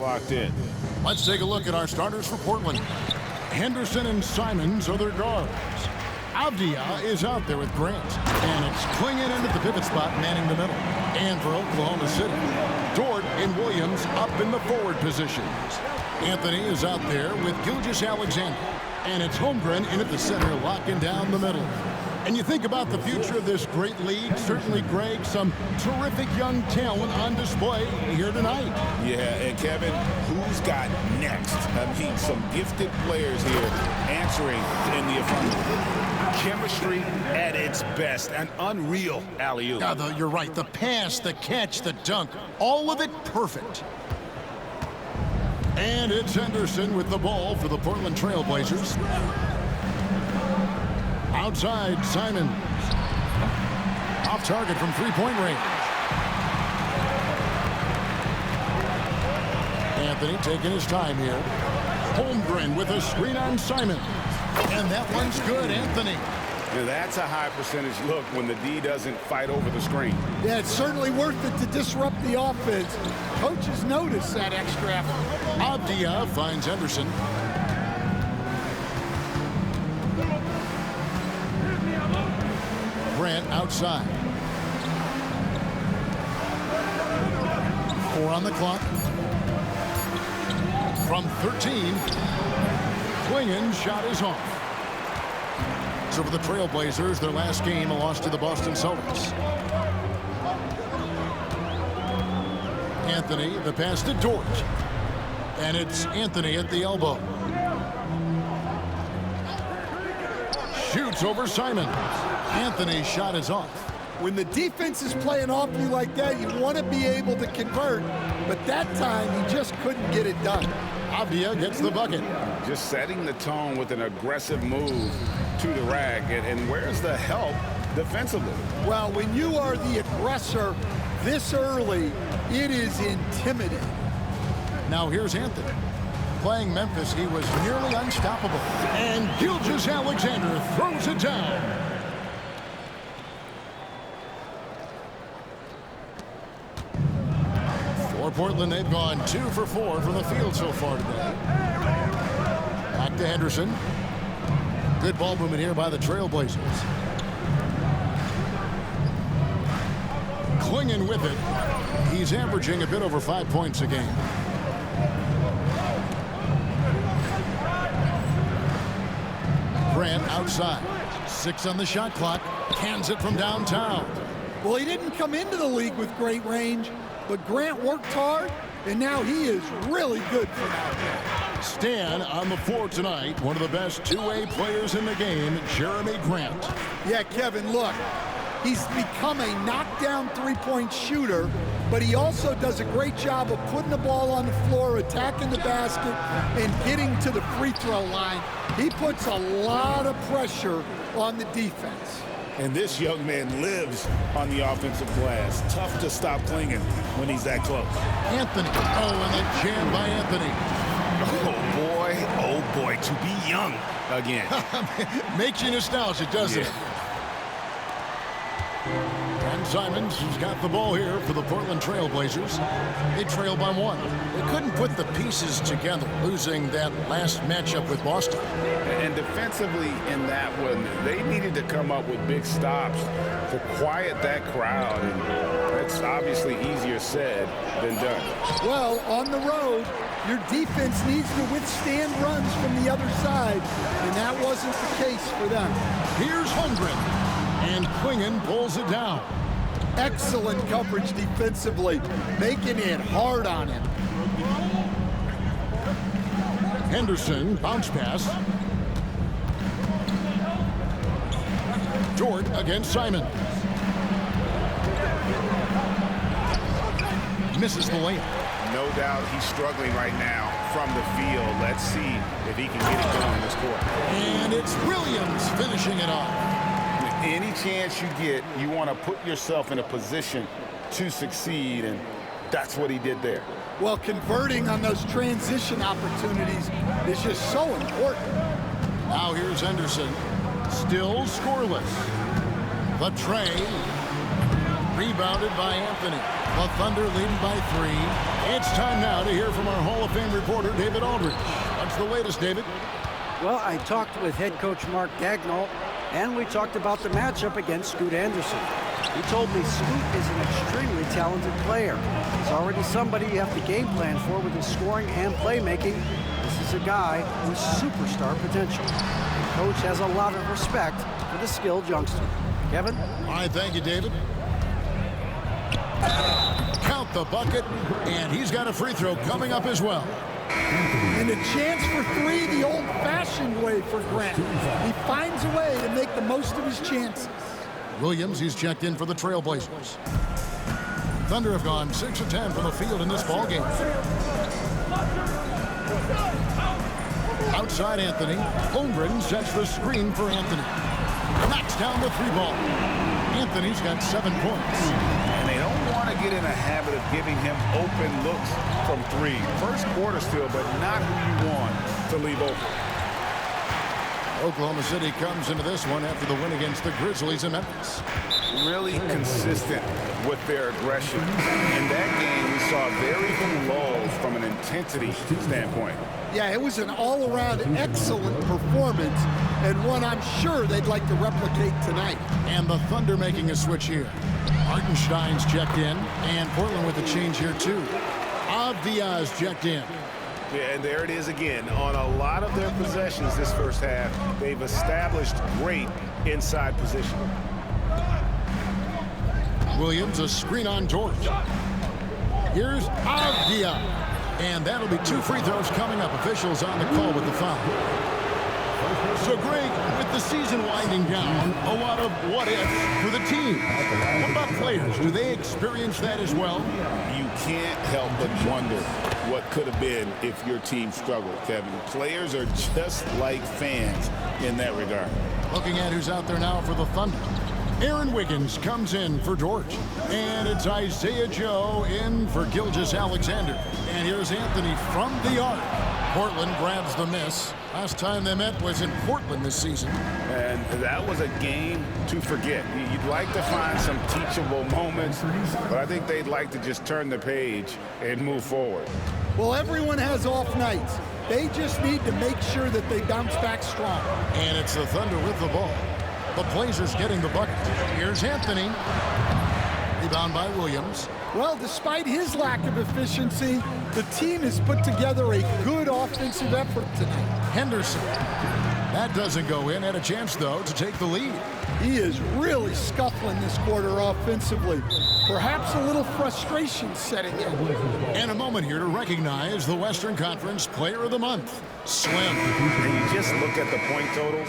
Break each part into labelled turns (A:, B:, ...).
A: Locked in.
B: Let's take a look at our starters for Portland. Henderson and Simons are their guards. Avdia is out there with Grant. And it's Klingon in at the pivot spot, manning the middle. And for Oklahoma City, Dort and Williams up in the forward positions. Anthony is out there with Gilgeous-Alexander. And it's Holmgren in at the center, locking down the middle. And you think about the future of this great league, certainly, Greg, some terrific young talent on display here tonight.
A: Yeah, and Kevin, who's got next? I mean, some gifted players here answering in the affirmative. Chemistry at its best, an unreal alley-oop.
B: Yeah, you're right. The pass, the catch, the dunk, all of it perfect. And it's Henderson with the ball for the Portland Trailblazers. Outside, Simons. Off target from three-point range. Anthony taking his time here. Holmgren with a screen on Simons. And that one's good, Anthony.
A: Now that's a high percentage look when the D doesn't fight over the screen.
C: Yeah, it's certainly worth it to disrupt the offense. Coaches notice that extra effort.
B: Avdia finds Henderson. Grant outside. 4 on the clock. From 13, Klingon's shot is off. So for the Trailblazers, their last game, a loss to the Boston Celtics. Anthony, the pass to Dort. And it's Anthony at the elbow. Shoots over Simons. Anthony's shot is off.
C: When the defense is playing off you like that, you want to be able to convert. But that time, he just couldn't get it done.
B: Avdia gets the bucket.
A: Just setting the tone with an aggressive move to the rack. And where's the help defensively?
C: Well, when you are the aggressor this early, it is intimidating.
B: Now here's Anthony. Playing Memphis, he was nearly unstoppable. And Gilgeous-Alexander throws it down. For Portland, they've gone 2 for 4 from the field so far today. Back to Henderson. Good ball movement here by the Trailblazers. Klingon with it. He's averaging a bit over 5 points a game. Grant outside. 6 on the shot clock. Cans it from downtown.
C: Well, he didn't come into the league with great range, but Grant worked hard, and now he is really good from out there.
B: Stan on the floor tonight, one of the best two-way players in the game, Jeremy Grant.
C: Yeah, Kevin, look, he's become a knockdown three-point shooter, but he also does a great job of putting the ball on the floor, attacking the basket, and getting to the free throw line. He puts a lot of pressure on the defense.
A: And this young man lives on the offensive glass. Tough to stop Klingon when he's that close.
B: Anthony. Oh, and a jam by Anthony.
A: Oh boy, to be young again.
B: Makes you nostalgic, doesn't it? And Simons has got the ball here for the Portland Trailblazers. They trail by 1. They couldn't put the pieces together, losing that last matchup with Boston.
A: And defensively in that one, they needed to come up with big stops to quiet that crowd. And it's obviously easier said than done.
C: Well, on the road, your defense needs to withstand runs from the other side, and that wasn't the case for them.
B: Here's Holmgren, and Klingon pulls it down.
C: Excellent coverage defensively, making it hard on him.
B: Henderson, bounce pass. Dort against Simons. Misses the layup.
A: No doubt he's struggling right now from the field. Let's see if he can get it going in this quarter.
B: And it's Williams finishing it off.
A: Any chance you get, you want to put yourself in a position to succeed, and that's what he did there.
C: Well, converting on those transition opportunities is just so important.
B: Now here's Henderson. Still scoreless. The tray. Rebounded by Anthony. The Thunder leading by 3. It's time now to hear from our Hall of Fame reporter, David Aldridge. What's the latest, David?
D: Well, I talked with head coach Mark Dagnall, and we talked about the matchup against Scoot Anderson. He told me Scoot is an extremely talented player. He's already somebody you have to game plan for with his scoring and playmaking. This is a guy with superstar potential. The coach has a lot of respect for the skilled youngster. Kevin?
B: All right, thank you, David. Count the bucket, and he's got a free throw coming up as well.
C: And a chance for 3 the old-fashioned way for Grant. He finds a way to make the most of his chances.
B: Williams, he's checked in for the Trailblazers. Thunder have gone 6 of 10 from the field in this ball game. Outside Anthony. Holmgren sets the screen for Anthony. Knocks down the 3-ball. Anthony's got 7 points.
A: And they don't want to get in a habit of giving him open looks from 3. First quarter still, but not who you want to leave open.
B: Oklahoma City comes into this one after the win against the Grizzlies in Memphis.
A: Really consistent with their aggression. In that game, we saw very few lulls from an intensity standpoint.
C: Yeah, it was an all-around excellent performance, and one I'm sure they'd like to replicate tonight.
B: And the Thunder making a switch here. Hartenstein's checked in, and Portland with a change here too. Avdia's checked in.
A: Yeah, and there it is again. On a lot of their possessions this first half, they've established great inside position.
B: Williams, a screen on George. Here's Avdia. And that'll be 2 free throws coming up. Officials on the call with the foul. So, Greg, with the season winding down, a lot of what-ifs for the team. What about players? Do they experience that as well?
A: You can't help but wonder what could have been if your team struggled, Kevin. Players are just like fans in that regard.
B: Looking at who's out there now for the Thunder. Aaron Wiggins comes in for George. And it's Isaiah Joe in for Gilgeous-Alexander. And here's Anthony from the arc. Portland grabs the miss. Last time they met was in Portland this season.
A: And that was a game to forget. You'd like to find some teachable moments, but I think they'd like to just turn the page and move forward.
C: Well, everyone has off nights. They just need to make sure that they bounce back strong.
B: And it's the Thunder with the ball. The Blazers getting the bucket. Here's Anthony. Rebound by Williams.
C: Well, despite his lack of efficiency, the team has put together a good offensive effort tonight.
B: Henderson. That doesn't go in. Had a chance, though, to take the lead.
C: He is really scuffling this quarter offensively. Perhaps a little frustration setting in.
B: And a moment here to recognize the Western Conference Player of the Month, Slim.
A: And you just look at the point totals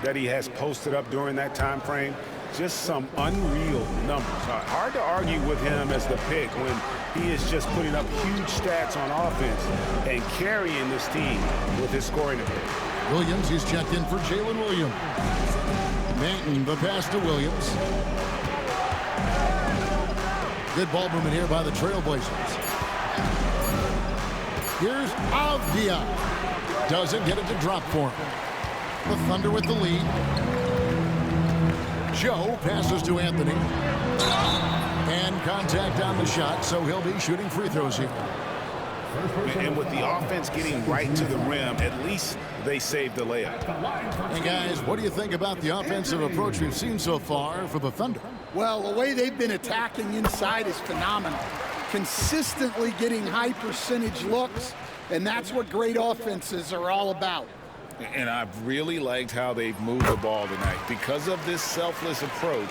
A: that he has posted up during that time frame. Just some unreal numbers. Hard to argue with him as the pick when he is just putting up huge stats on offense and carrying this team with his scoring ability.
B: Williams, he's checked in for Jalen Williams. Manton, the pass to Williams. Good ball movement here by the Trailblazers. Here's Avdia. Doesn't get it to drop for him. The Thunder with the lead. Joe passes to Anthony. And contact on the shot, so he'll be shooting free throws here.
A: And with the offense getting right to the rim, at least they saved the layup.
B: And guys, what do you think about the offensive approach we've seen so far for the Thunder?
C: Well, the way they've been attacking inside is phenomenal. Consistently getting high percentage looks, and that's what great offenses are all about.
A: And I've really liked how they've moved the ball tonight. Because of this selfless approach,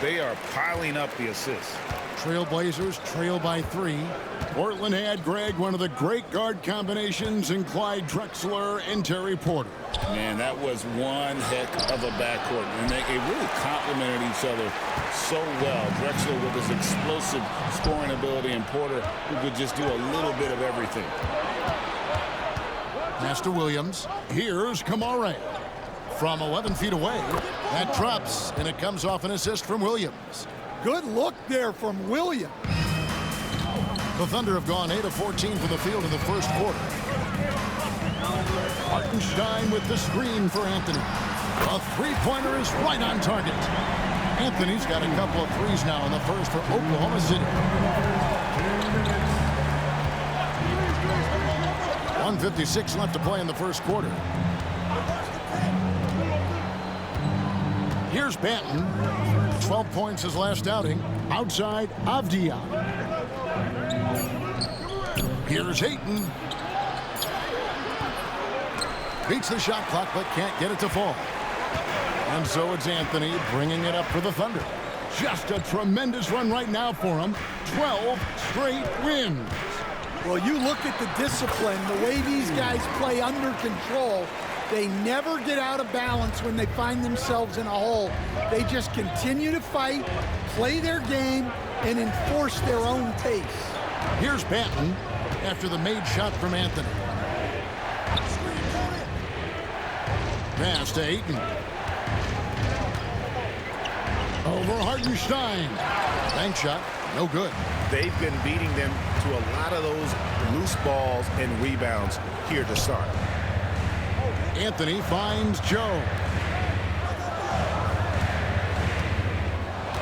A: they are piling up the assists.
B: Trailblazers trail by 3. Portland had, Greg, one of the great guard combinations in Clyde Drexler and Terry Porter.
A: Man, that was one heck of a backcourt. And they really complemented each other so well. Drexler with his explosive scoring ability and Porter who could just do a little bit of everything.
B: Pass to Williams. Here's Kamare. From 11 feet away. That drops, and it comes off an assist from Williams.
C: Good look there from Williams.
B: The Thunder have gone 8 of 14 from the field in the first quarter. Hartenstein with the screen for Anthony. A three-pointer is right on target. Anthony's got a couple of threes now in the first for Oklahoma City. 1:56 left to play in the first quarter. Here's Banton. 12 points his last outing. Outside Avdia. Here's Ayton. Beats the shot clock but can't get it to fall. And so it's Anthony bringing it up for the Thunder. Just a tremendous run right now for him. 12 straight wins.
C: Well, you look at the discipline, the way these guys play under control. They never get out of balance when they find themselves in a hole. They just continue to fight, play their game, and enforce their own pace.
B: Here's Banton after the made shot from Anthony. Pass to Ayton. Over Hartenstein. Bank shot, no good.
A: They've been beating them to a lot of those loose balls and rebounds here to start.
B: Anthony finds Joe.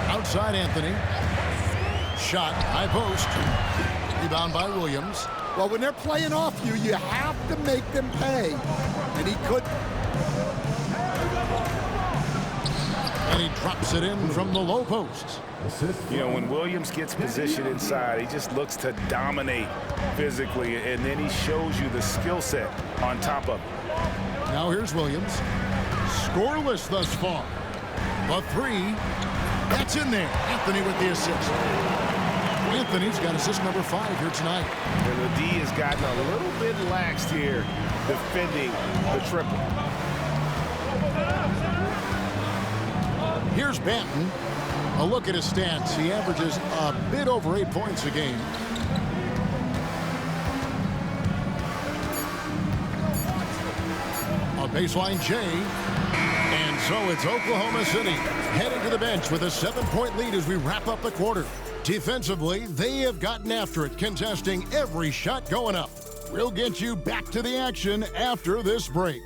B: Outside Anthony. Shot, high post. Rebound by Williams.
C: Well, when they're playing off you, you have to make them pay. And he couldn't.
B: And he drops it in from the low post.
A: You know, when Williams gets positioned inside, he just looks to dominate physically, and then he shows you the skill set on top of it.
B: Now here's Williams. Scoreless thus far. The three. That's in there. Anthony with the assist. Anthony's got assist number 5 here tonight.
A: And the D has gotten a little bit laxed here defending the triple.
B: Here's Banton. A look at his stats. He averages a bit over 8 points a game. A baseline J. And so it's Oklahoma City heading to the bench with a 7-point lead as we wrap up the quarter. Defensively, they have gotten after it, contesting every shot going up. We'll get you back to the action after this break.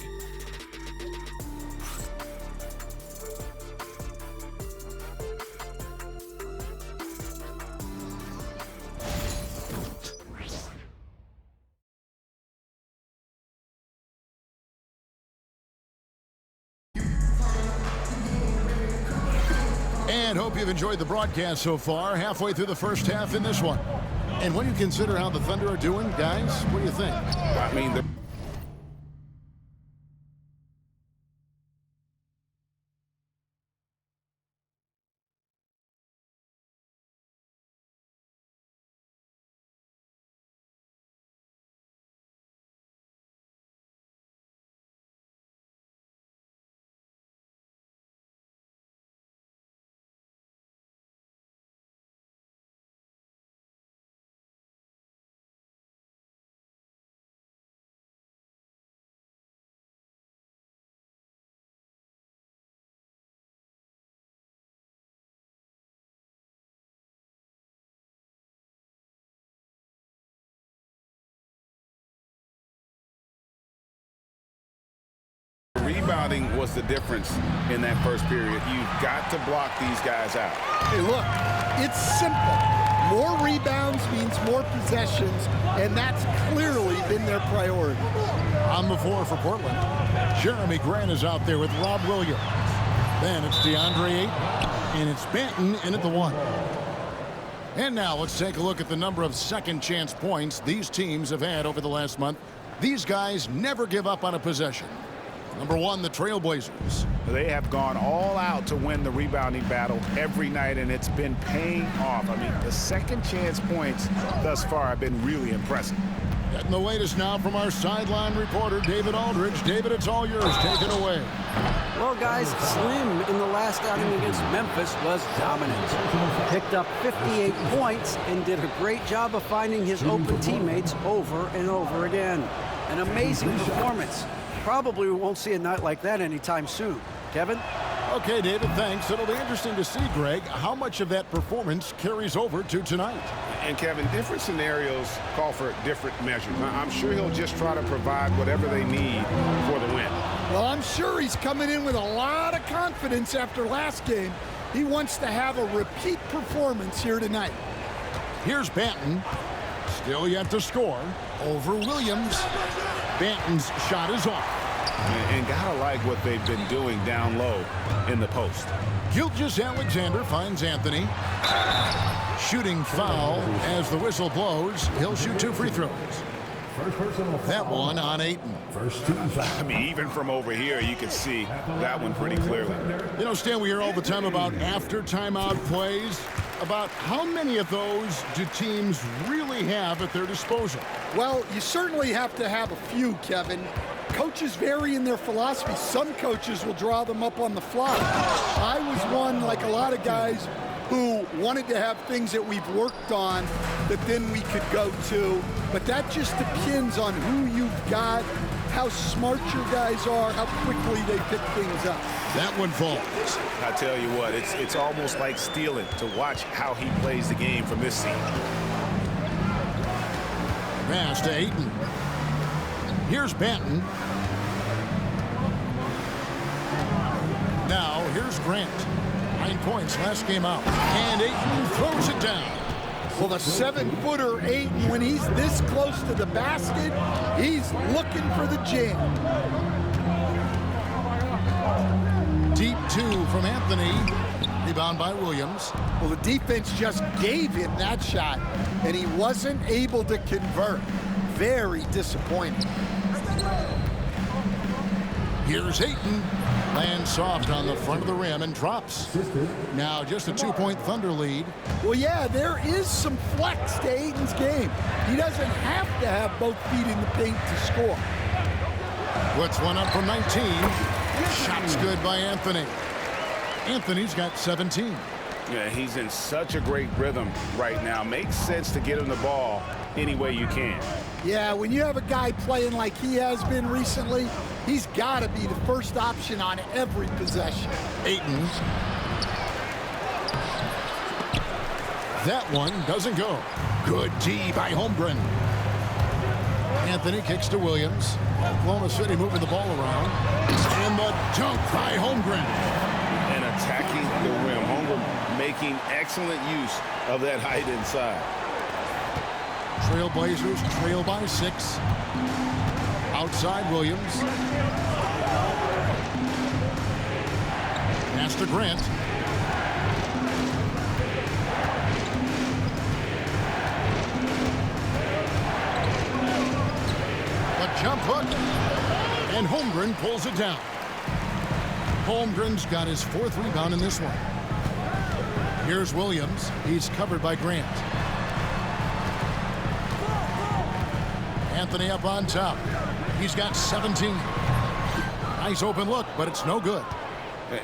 B: And hope you've enjoyed the broadcast so far, halfway through the first half in this one. And when you consider how the Thunder are doing, guys, what do you think?
A: I mean, the rebounding was the difference in that first period. You've got to block these guys out.
C: Hey, look, it's simple. More rebounds means more possessions, and that's clearly been their priority.
B: On the floor for Portland, Jeremy Grant is out there with Rob Williams. Then it's DeAndre Ayton, and it's Banton in at the 1. And now let's take a look at the number of second chance points these teams have had over the last month. These guys never give up on a possession. Number 1, the Trailblazers.
A: They have gone all out to win the rebounding battle every night, and it's been paying off. I mean, the second chance points thus far have been really impressive.
B: Getting the latest now from our sideline reporter, David Aldridge. David, it's all yours. Take it away.
D: Well, guys, Slim in the last outing against Memphis was dominant. Picked up 58 points and did a great job of finding his open teammates over and over again. An amazing performance. Probably we won't see a night like that anytime soon. Kevin?
B: Okay, David, thanks. It'll be interesting to see, Greg, how much of that performance carries over to tonight.
A: And, Kevin, different scenarios call for different measures. I'm sure he'll just try to provide whatever they need for the win.
C: Well, I'm sure he's coming in with a lot of confidence after last game. He wants to have a repeat performance here tonight.
B: Here's Banton. Still yet to score. Over Williams. Banton's shot is off.
A: And gotta like what they've been doing down low in the post.
B: Gilgeous-Alexander finds Anthony. Shooting foul as the whistle blows. He'll shoot 2 free throws. That one on Ayton.
A: I mean, even from over here, you can see that one pretty clearly.
B: You know, Stan, we hear all the time about after timeout plays. About how many of those do teams really have at their disposal?
C: Well, you certainly have to have a few, Kevin. Coaches vary in their philosophy. Some coaches will draw them up on the fly. I was one, like a lot of guys, who wanted to have things that we've worked on that then we could go to. But that just depends on who you've got, how smart your guys are, how quickly they pick things up.
B: That one falls.
A: I tell you what, it's almost like stealing to watch how he plays the game from this seat.
B: Pass to Ayton. Here's Banton. Now, here's Grant. 9 points last game out. And Ayton throws it down.
C: Well, the 7-footer Ayton, when he's this close to the basket, he's looking for the jam.
B: Deep 2 from Anthony. Rebound by Williams.
C: Well, the defense just gave him that shot, and he wasn't able to convert. Very disappointing.
B: Here's Ayton. Lands soft on the front of the rim and drops. Now just a 2-point Thunder lead.
C: Well, yeah, there is some flex to Ayton's game. He doesn't have to have both feet in the paint to score.
B: Puts one up from 19. Shot's good by Anthony. Anthony's got 17.
A: Yeah, he's in such a great rhythm right now. Makes sense to get him the ball any way you can.
C: Yeah, when you have a guy playing like he has been recently, he's got to be the first option on every possession.
B: Ayton. That one doesn't go. Good D by Holmgren. Anthony kicks to Williams. Oklahoma City moving the ball around. And the dunk by Holmgren.
A: And attacking the rim. Holmgren making excellent use of that height inside.
B: Trailblazers trail by 6. Outside Williams. Pass to Grant. A jump hook. And Holmgren pulls it down. Holmgren's got his 4th rebound in this one. Here's Williams. He's covered by Grant. Anthony up on top. He's got 17. Nice open look, but it's no good.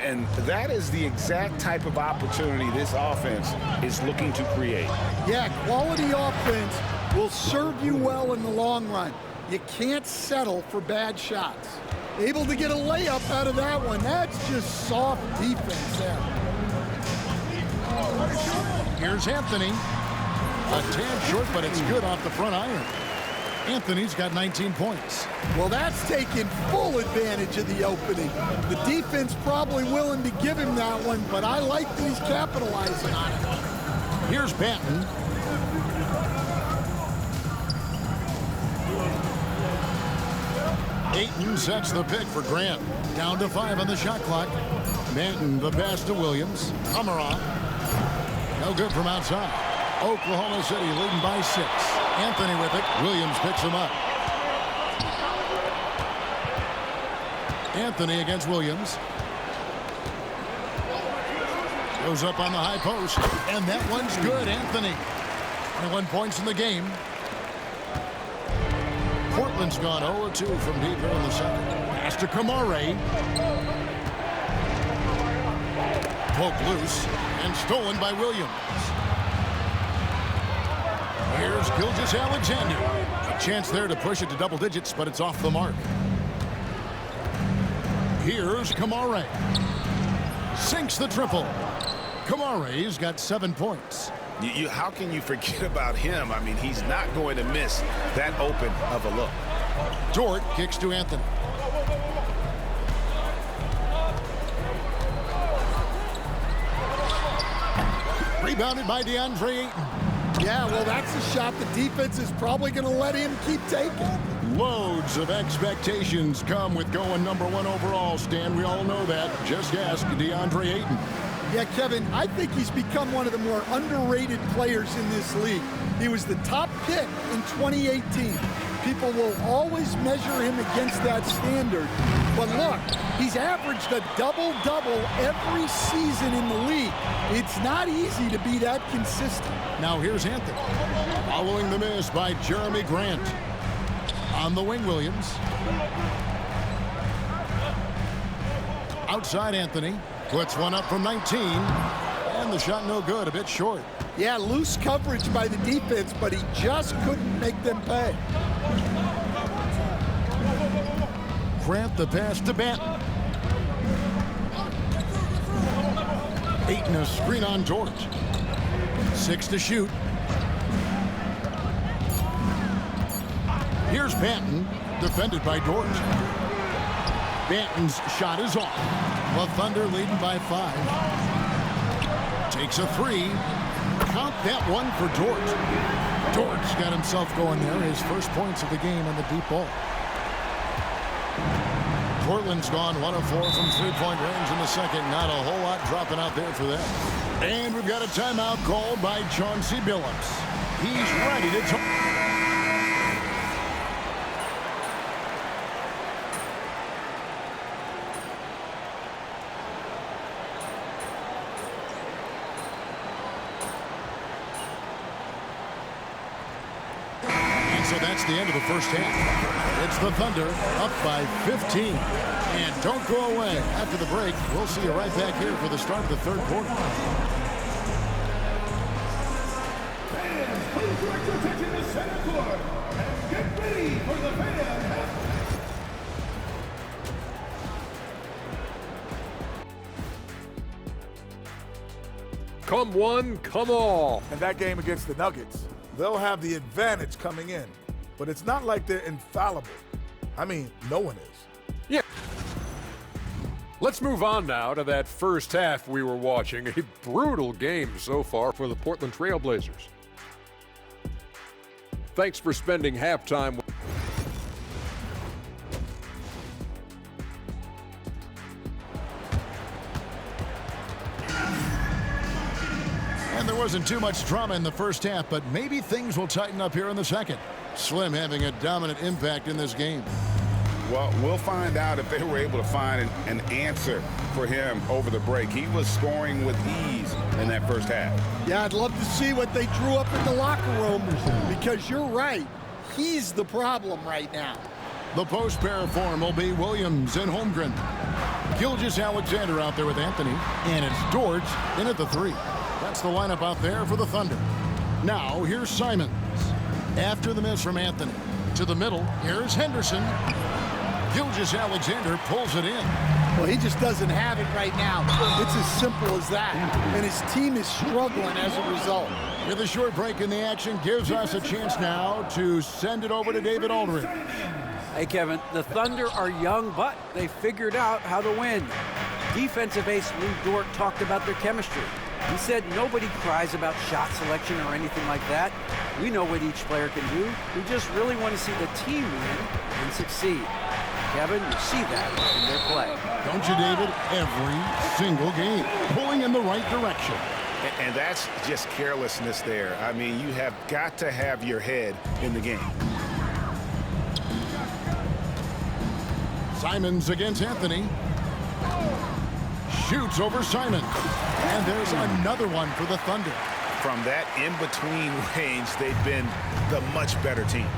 A: And that is the exact type of opportunity this offense is looking to create.
C: Yeah, quality offense will serve you well in the long run. You can't settle for bad shots. Able to get a layup out of that one. That's just soft defense there.
B: Here's Anthony. A tad short, but it's good off the front iron. Anthony's got 19 points.
C: Well, that's taking full advantage of the opening. The defense probably willing to give him that one, but I like that he's capitalizing on it.
B: Here's Banton. Ayton sets the pick for Grant. Down to 5 on the shot clock. Banton the pass to Williams. Amarant. No good from outside. Oklahoma City leading by 6. Anthony with it. Williams picks him up. Anthony against Williams. Goes up on the high post. And that one's good, Anthony. 21 points in the game. Portland's gone 0-2 from deep here in the second. Pass to Kamare. Poked loose and stolen by Williams. Here's Gilgeous-Alexander. A chance there to push it to double digits, but it's off the mark. Here's Kamare. Sinks the triple. Kamare's got 7 points.
A: How can you forget about him? I mean, he's not going to miss that open of a look.
B: Dort kicks to Anthony. Rebounded by DeAndre Ayton.
C: Yeah, well, that's a shot the defense is probably going to let him keep taking.
B: Loads of expectations come with going #1 overall, Stan. We all know that. Just ask DeAndre Ayton.
C: Yeah, Kevin, I think he's become one of the more underrated players in this league. He was the top pick in 2018. People will always measure him against that standard. But look, he's averaged a double-double every season in the league. It's not easy to be that consistent.
B: Now here's Anthony. Following the miss by Jeremy Grant. On the wing, Williams. Outside Anthony. Puts one up from 19. And the shot no good, a bit short.
C: Yeah, loose coverage by the defense, but he just couldn't make them pay.
B: Grant the pass to Banton. Ayton a screen on George. 6 to shoot. Here's Banton, defended by George. Banton's shot is off. The Thunder leading by 5. Takes a 3. Count that one for George. George got himself going there. His first points of the game on the deep ball. Portland's gone 1 of 4 from three-point range in the second. Not a whole lot dropping out there for them. And we've got a timeout called by Chauncey Billups. He's ready to talk. So that's the end of the first half. It's the Thunder up by 15. And don't go away. After the break, we'll see you right back here for the start of the third quarter.
E: Fans, please direct your attention to center court and get ready for the fan half.
F: Come one, come all.
G: And that game against the Nuggets, they'll have the advantage coming in. But it's not like they're infallible. I mean, no one is.
F: Yeah. Let's move on now to that first half we were watching. A brutal game so far for the Portland Trailblazers. Thanks for spending halftime.
B: And there wasn't too much drama in the first half, but maybe things will tighten up here in the second. Slim having a dominant impact in this game.
A: Well, we'll find out if they were able to find an answer for him over the break. He was scoring with ease in that first half.
C: Yeah, I'd love to see what they drew up in the locker room, because you're right. He's the problem right now.
B: The post pair form will be Williams and Holmgren. Gilgeous-Alexander out there with Anthony. And it's George in at the 3. That's the lineup out there for the Thunder. Now, here's Simons. After the miss from Anthony. To the middle, here's Henderson. Gilgeous-Alexander pulls it in.
C: Well, he just doesn't have it right now. It's as simple as that. And his team is struggling as a result.
B: With a short break in the action, gives us a chance now to send it over to David Aldridge.
D: Hey, Kevin, the Thunder are young, but they figured out how to win. Defensive ace Lou Dort talked about their chemistry. He said nobody cries about shot selection or anything like that. We know what each player can do. We just really want to see the team win and succeed. Kevin, you see that in their play.
B: Don't you, David? Every single game, pulling in the right direction.
A: And that's just carelessness there. I mean, you have got to have your head in the game.
B: Simons against Anthony. Shoots over Simons. And there's another one for the Thunder.
A: From that in-between range, they've been the much better team.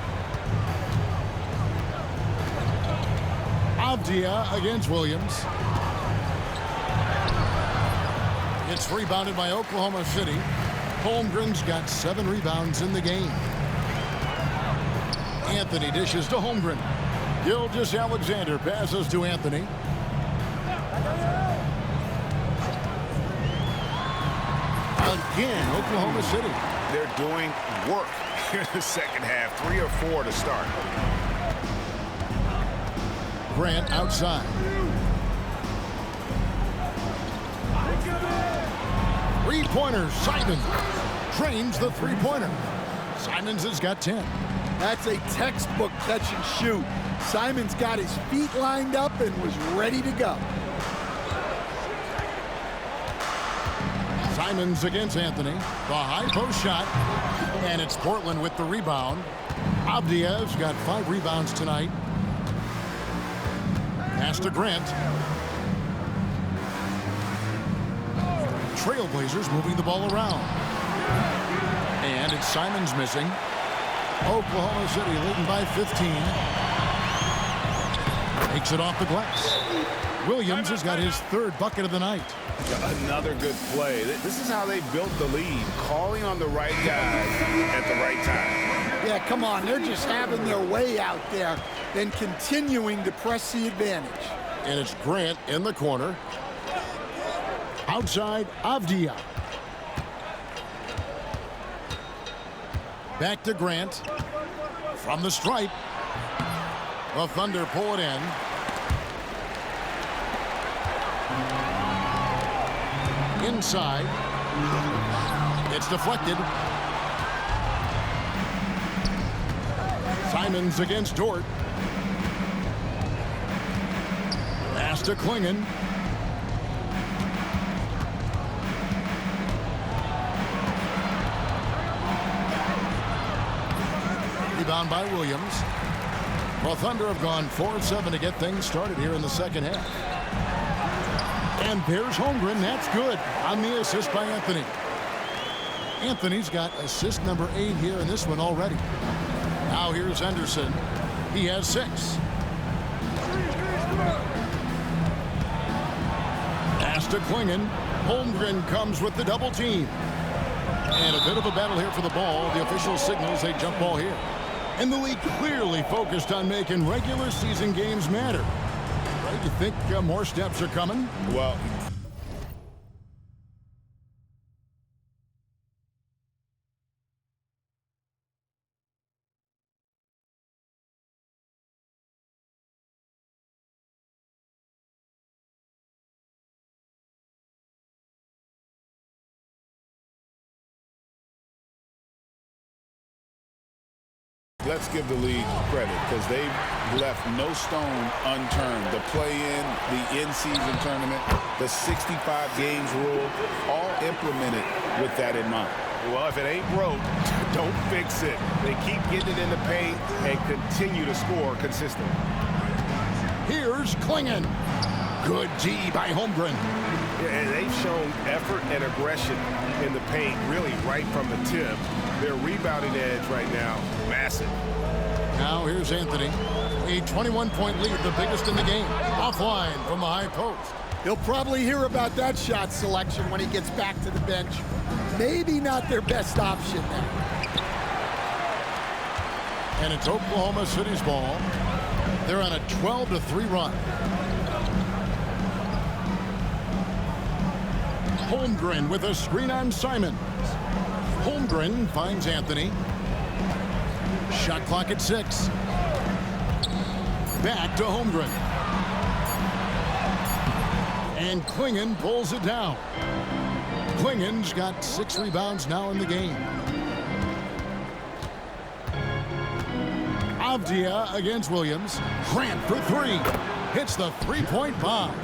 B: Avdia against Williams. It's rebounded by Oklahoma City. Holmgren's got 7 rebounds in the game. Anthony dishes to Holmgren. Gilgeous-Alexander passes to Anthony. Again, Oklahoma City.
A: They're doing work in the second half. 3 or 4 to start.
B: Grant outside. Three-pointer, Simons drains the three-pointer. Simons has got 10.
C: That's a textbook catch and shoot. Simons got his feet lined up and was ready to go.
B: Simons against Anthony. The high post shot. And it's Portland with the rebound. Avdia's got 5 rebounds tonight. Pass to Grant. Trailblazers moving the ball around. And it's Simons missing. Oklahoma City leading by 15. Takes it off the glass. Williams has got his 3rd bucket of the night.
A: Another good play. This is how they built the lead, calling on the right guys at the right time.
C: Yeah, come on. They're just having their way out there and continuing to press the advantage.
B: And it's Grant in the corner. Outside, Avdia. Back to Grant. From the stripe. The Thunder pull it in. Inside. It's deflected. Simons against Dort. Pass to Klingon. Rebound by Williams. Well, Thunder have gone 4 of 7 to get things started here in the second half. And there's Holmgren. That's good on the assist by Anthony. Anthony's got assist number 8 here in this one already. Now here's Henderson. He has 6. Pass to Klingon. Holmgren comes with the double team. And a bit of a battle here for the ball. The official signals a jump ball here. And the league clearly focused on making regular season games matter. Right, you think more steps are coming?
A: Well, let's give the league credit because they've left no stone unturned. The play-in, the in-season tournament, the 65 games rule, all implemented with that in mind.
H: Well, if it ain't broke, don't fix it. They keep getting it in the paint and continue to score consistently.
B: Here's Klingon. Good D by Holmgren.
H: And they've shown effort and aggression in the paint, really right from the tip. Their rebounding edge right now, massive.
B: Now here's Anthony. A 21-point lead, the biggest in the game. Offline from the high post.
C: He'll probably hear about that shot selection when he gets back to the bench. Maybe not their best option now.
B: And it's Oklahoma City's ball. They're on a 12-3 run. Holmgren with a screen on Simons. Holmgren finds Anthony. Shot clock at 6. Back to Holmgren. And Klingon pulls it down. Klingon's got 6 rebounds now in the game. Avdia against Williams. Grant for 3. Hits the three-point bomb.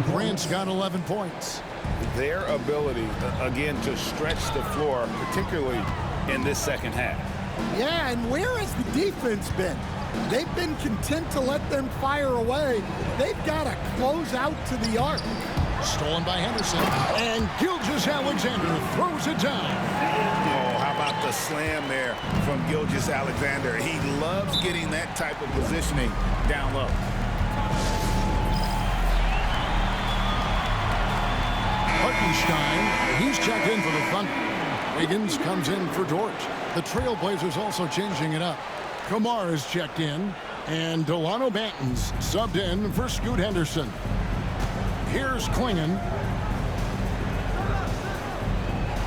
B: Grant's got 11 points.
A: Their ability, again, to stretch the floor, particularly in this second half.
C: Yeah, and where has the defense been? They've been content to let them fire away. They've got to close out to the arc.
B: Stolen by Henderson. And Gilgeous-Alexander throws it down.
A: Oh, how about the slam there from Gilgeous-Alexander? He loves getting that type of positioning down low.
B: Hartenstein, he's checked in for the Thunder. Wiggins comes in for Dort. The Trailblazers also changing it up. Kamar is checked in, and Delano Banton's subbed in for Scoot Henderson. Here's Klingon.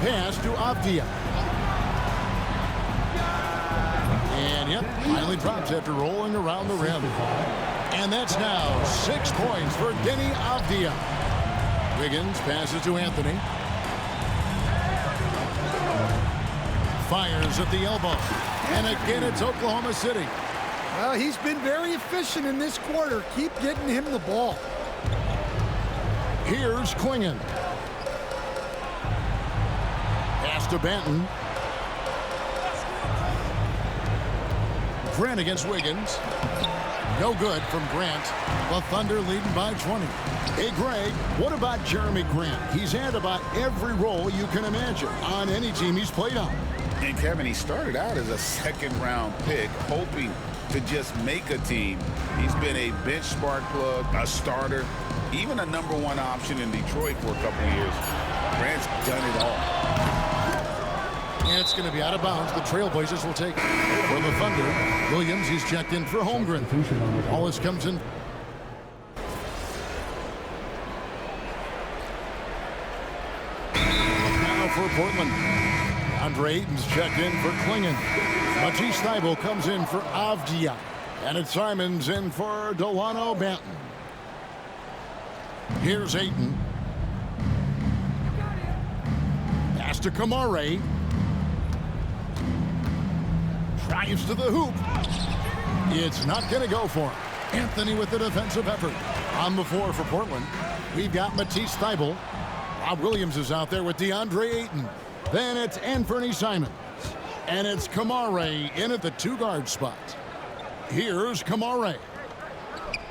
B: Pass to Avdia. And yep, finally drops after rolling around the rim. And that's now 6 points for Denny Avdia. Wiggins passes to Anthony. Fires at the elbow. And again, it's Oklahoma City.
C: Well, he's been very efficient in this quarter. Keep getting him the ball.
B: Here's Klingon. Pass to Banton. Grant against Wiggins. No good from Grant. The Thunder leading by 20. Hey, Greg, what about Jeremy Grant? He's had about every role you can imagine on any team he's played on.
A: And Kevin, he started out as a second-round pick, hoping to just make a team. He's been a bench spark plug, a starter, even a #1 option in Detroit for a couple of years. Grant's done it all.
B: And it's going to be out of bounds. The Trailblazers will take it for the Thunder. Williams, he's checked in for Holmgren. Wallace comes in. Now for Portland. Andre Ayton's checked in for Klingon. Matisse Thybulle comes in for Avdia. And it's Simons in for Delano Banton. Here's Ayton. Pass to Kamare. Drives to the hoop. It's not going to go for him. Anthony with the defensive effort. On the floor for Portland, we've got Matisse Thybulle. Rob Williams is out there with DeAndre Ayton. Then it's Anthony Simons. And it's Kamare in at the 2-guard spot. Here's Kamare.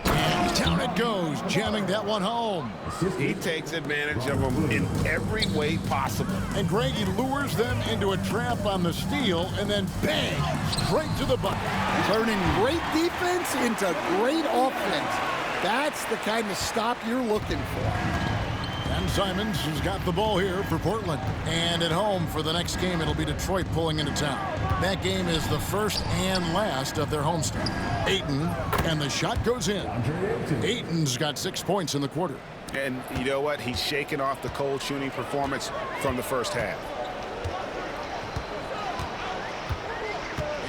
B: And down it goes, jamming that one home.
A: He takes advantage of them in every way possible.
B: And Greg, he lures them into a trap on the steal, and then bang, straight to the bucket.
C: Turning great defense into great offense. That's the kind of stop you're looking for.
B: And Simons has got the ball here for Portland. And at home for the next game, it'll be Detroit pulling into town. That game is the first and last of their homestand. Ayton, and the shot goes in. Ayton's got 6 points in the quarter.
A: And you know what? He's shaking off the cold shooting performance from the first half.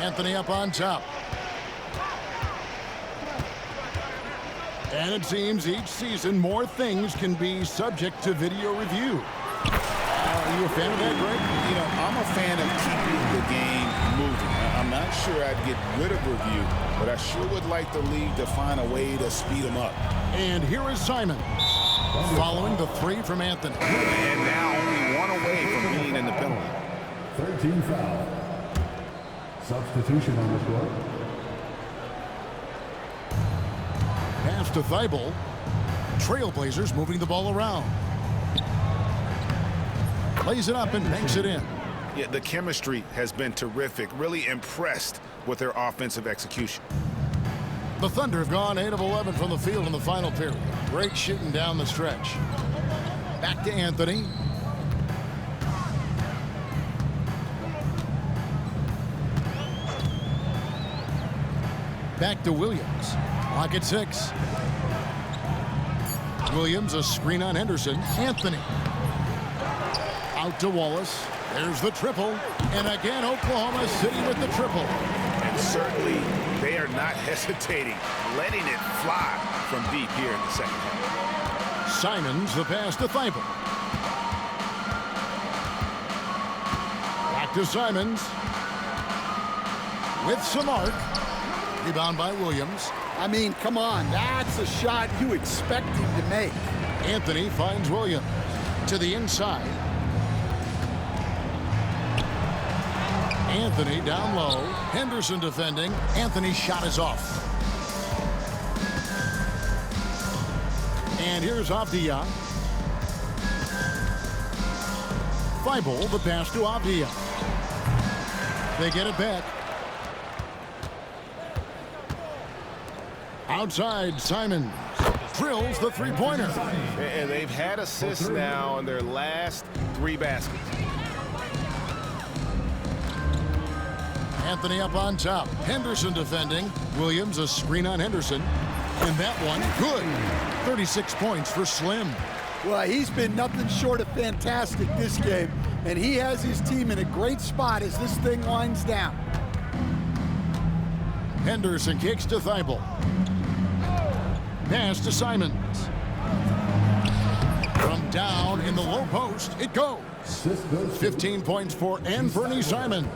B: Anthony up on top. And it seems each season more things can be subject to video review. Are you a fan of that, Greg?
A: You know, I'm a fan of keeping the game moving. I'm not sure I'd get rid of review, but I sure would like the league to find a way to speed them up.
B: And here is Simons, following the 3 from Anthony.
A: And now only 1 away from being in the penalty.
E: 13 foul. Substitution on the court.
B: Pass to Thybulle. Trailblazers moving the ball around. Plays it up and banks it in.
A: Yeah, the chemistry has been terrific. Really impressed with their offensive execution.
B: The Thunder have gone 8 of 11 from the field in the final period. Great shooting down the stretch. Back to Anthony. Back to Williams. Lock at 6. Williams, a screen on Henderson. Anthony. Out to Wallace. There's the triple. And again, Oklahoma City with the triple.
A: And certainly, they are not hesitating, letting it fly from deep here in the second half.
B: Simons, the pass to Thybulle. Back to Simons. With some arc. Rebound by Williams.
C: I mean, come on. That's a shot you expect him to make.
B: Anthony finds Williams to the inside. Anthony down low. Henderson defending. Anthony's shot is off. And here's Avdia. Thybulle, the pass to Avdia. They get it back. Outside, Simons drills the 3-pointer.
H: And they've had assists now on their last 3 baskets.
B: Anthony up on top. Henderson defending. Williams, a screen on Henderson. And that one, good. 36 points for Slim.
C: Well, he's been nothing short of fantastic this game, and he has his team in a great spot as this thing winds down.
B: Henderson kicks to Thybulle. Pass to Simons. From down in the low post, it goes. 15 points for Anthony Simons.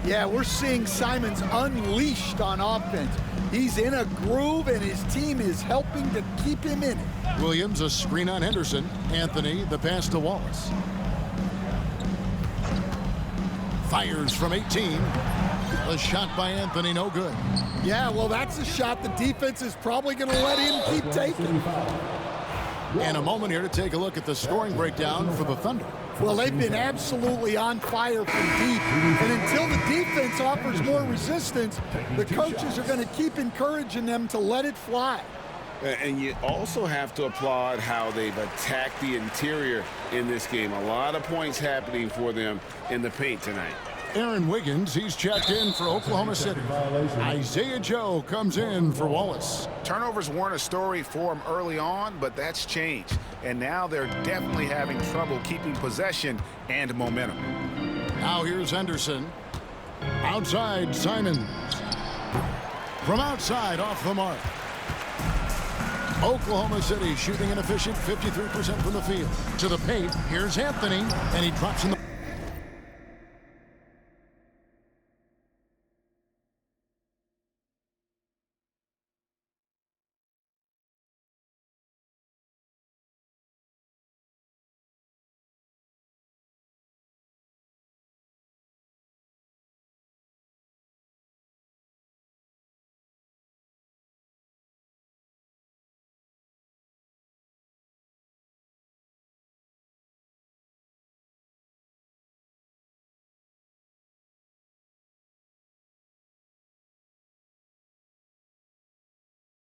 C: Yeah, we're seeing Simons unleashed on offense. He's in a groove, and his team is helping to keep him in it.
B: Williams, a screen on Henderson. Anthony, the pass to Wallace. Fires from 18. The shot by Anthony, no good.
C: Yeah, well, that's a shot the defense is probably going to let him keep taking.
B: And a moment here to take a look at the scoring breakdown for the Thunder.
C: Well, they've been absolutely on fire from deep. And until the defense offers more resistance, the coaches are going to keep encouraging them to let it fly.
H: And you also have to applaud how they've attacked the interior in this game. A lot of points happening for them in the paint tonight.
B: Aaron Wiggins, he's checked in for Oklahoma City. Isaiah Joe comes in for Wallace.
A: Turnovers weren't a story for them early on, but that's changed. And now they're definitely having trouble keeping possession and momentum.
B: Now here's Henderson. Outside, Simons. From outside, off the mark. Oklahoma City shooting an efficient 53% from the field. To the paint, here's Anthony, and he drops in the...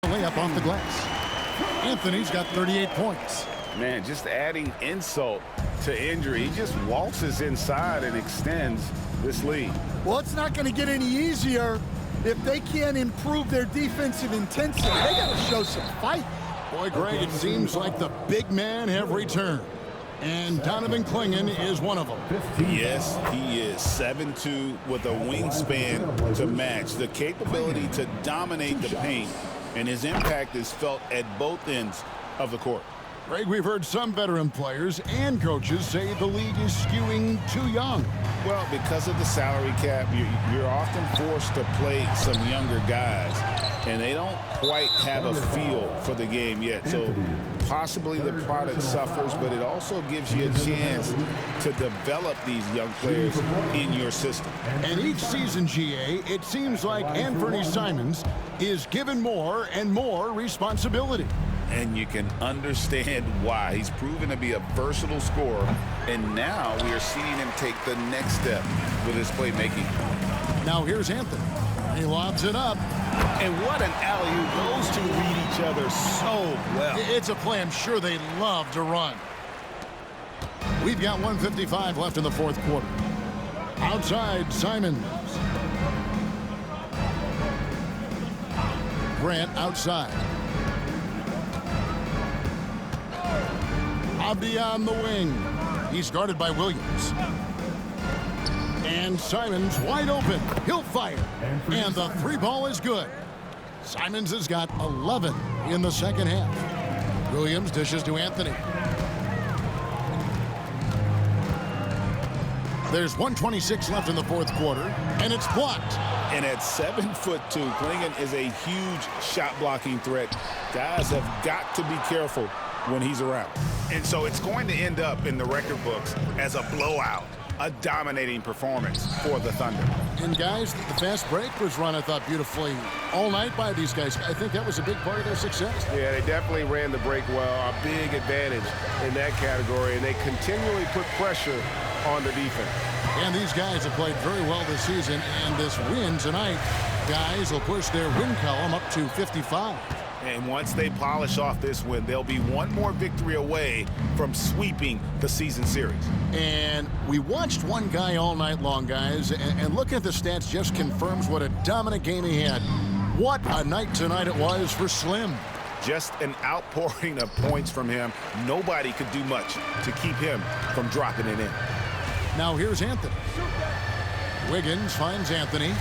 B: Layup off the glass. Anthony's got 38 points.
A: Man, just adding insult to injury. He just waltzes inside and extends this lead.
C: Well, it's not going to get any easier if they can't improve their defensive intensity. They got to show some fight.
B: Boy, Greg, it seems like the big men have returned. And Donovan Clingan is one of them.
A: Yes, he is. 7'2" with a wingspan to match. The capability to dominate the paint, and his impact is felt at both ends of the court.
B: Greg, we've heard some veteran players and coaches say the league is skewing too young.
A: Well, because of the salary cap, you're often forced to play some younger guys, and they don't quite have a feel for the game yet. So possibly the product suffers, but it also gives you a chance to develop these young players in your system.
B: And each season, GA, it seems like Anthony Simons is given more and more responsibility.
A: And you can understand why. He's proven to be a versatile scorer, and now we are seeing him take the next step with his playmaking.
B: Now here's Anthony. He lobs it up.
A: And what an alley-oop. Those two read each other so well.
B: It's a play I'm sure they love to run. We've got 1:55 left in the fourth quarter. Outside, Simons. Grant outside. Abdi on the wing. He's guarded by Williams. And Simons wide open. He'll fire. And the three ball is good. Simons has got 11 in the second half. Williams dishes to Anthony. There's 1:26 left in the fourth quarter, and it's blocked.
A: And at 7'2", Clingan is a huge shot blocking threat. Guys have got to be careful when he's around. And so it's going to end up in the record books as a blowout, a dominating performance for the Thunder.
B: And guys, the fast break was run, I thought, beautifully all night by these guys. I think that was a big part of their success.
H: Yeah, they definitely ran the break well, a big advantage in that category, and they continually put pressure on the defense.
B: And these guys have played very well this season, and this win tonight, guys will push their win column up to 55.
A: And once they polish off this win, they'll be one more victory away from sweeping the season series.
B: And we watched one guy all night long, guys, and looking at the stats just confirms what a dominant game he had. What a night tonight it was for Slim.
A: Just an outpouring of points from him. Nobody could do much to keep him from dropping it in.
B: Now here's Anthony. Wiggins finds Anthony.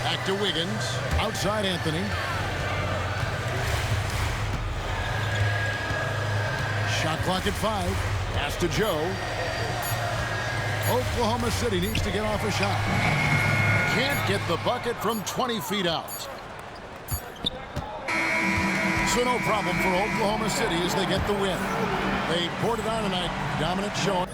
B: Back to Wiggins. Outside Anthony. Shot clock at 5. Pass to Joe. Oklahoma City needs to get off a shot. Can't get the bucket from 20 feet out. So no problem for Oklahoma City as they get the win. They poured it on tonight. Dominant showing.